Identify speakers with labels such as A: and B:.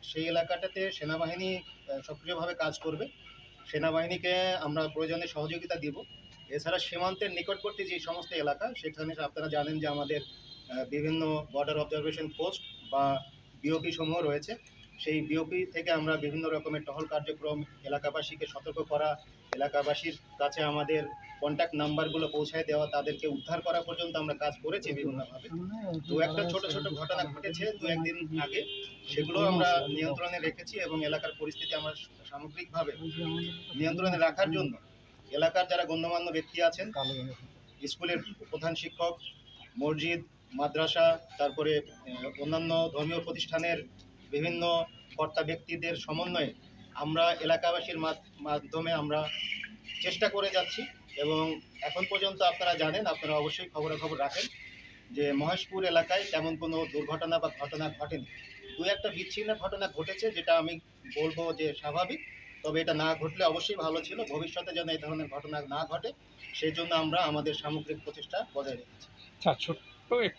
A: সেই এলাকাটাতে সেনাবাহিনী সক্রিয়ভাবে কাজ করবে। সেনাবাহিনীকে আমরা প্রয়োজনে সহযোগিতা দিব। এছাড়া সীমান্তের নিকটবর্তী যে সমস্ত এলাকা, সেখানে আপনারা জানেন যে আমাদের বিভিন্ন বর্ডার অবজারভেশন পোস্ট বা বিওপি সমূহ রয়েছে। সেই বিওপি থেকে আমরা বিভিন্ন রকমের টহল কার্যক্রম, এলাকাবাসীকে সতর্ক করা, এলাকাবাসীর কাছে আমাদের কন্ট্যাক্ট নাম্বারগুলো পৌঁছায় দেওয়া, তাদেরকে উদ্ধার করা পর্যন্ত আমরা কাজ করেছি বিভিন্নভাবে। দু একটা ছোট ছোট ঘটনা ঘটেছে দু একদিন আগে, সেগুলো আমরা নিয়ন্ত্রণে রেখেছি এবং এলাকার পরিস্থিতি আমরা সামগ্রিকভাবে নিয়ন্ত্রণে রাখার জন্য এলাকার যারা গণ্যমান্য ব্যক্তি আছেন, স্কুলের প্রধান শিক্ষক, মসজিদ, মাদ্রাসা, তারপরে অন্যান্য ধর্মীয় প্রতিষ্ঠানের বিভিন্ন কর্তা ব্যক্তিদের সমন্বয়ে আমরা এলাকাবাসীর মাধ্যমে আমরা চেষ্টা করে যাচ্ছি। এবং এখন পর্যন্ত আপনারা জানেন, আপনারা অবশ্যই খবরাখবর রাখেন যে মহেশপুর এলাকায় তেমন কোনো দুর্ঘটনা বা ঘটনা ঘটেনি। দু একটা বিচ্ছিন্ন ঘটনা ঘটেছে, যেটা আমি বলবো যে স্বাভাবিক, তবে এটা না ঘটলে অবশ্যই ভালো ছিল। ভবিষ্যতে যেন এই ধরনের ঘটনা না ঘটে, সেই জন্য আমরা আমাদের সামগ্রিক প্রচেষ্টা বজায় রেখেছি।
B: আচ্ছা, ছোট্ট একটু